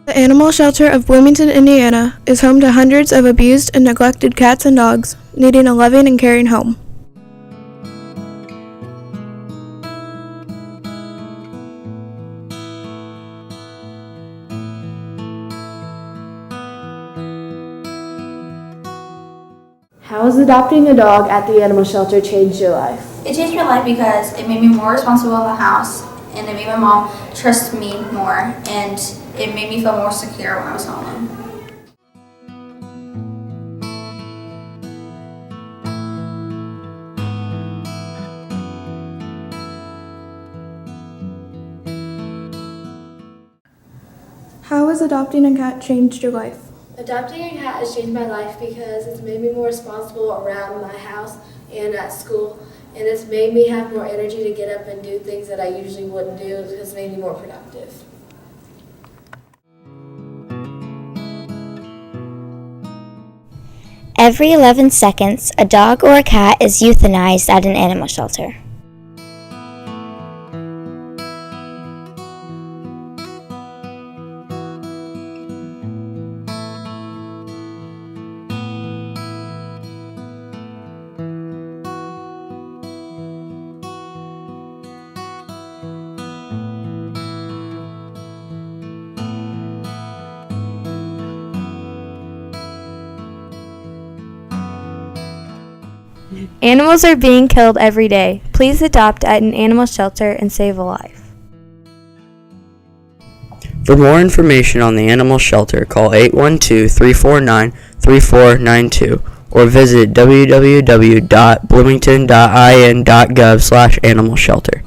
The Animal Shelter of Bloomington, Indiana is home to hundreds of abused and neglected cats and dogs needing a loving and caring home. How has adopting a dog at the animal shelter changed your life? It changed my life because it made me more responsible in the house, and it made my mom trust me more, and it made me feel more secure when I was home. How has adopting a cat changed your life? Adopting a cat has changed my life because it's made me more responsible around my house and at school, and it's made me have more energy to get up and do things that I usually wouldn't do. It's made me more productive. Every 11 seconds, a dog or a cat is euthanized at an animal shelter. Animals are being killed every day. Please adopt at an animal shelter and save a life. For more information on the animal shelter, call 812-349-3492 or visit www.bloomington.in.gov/animal shelter.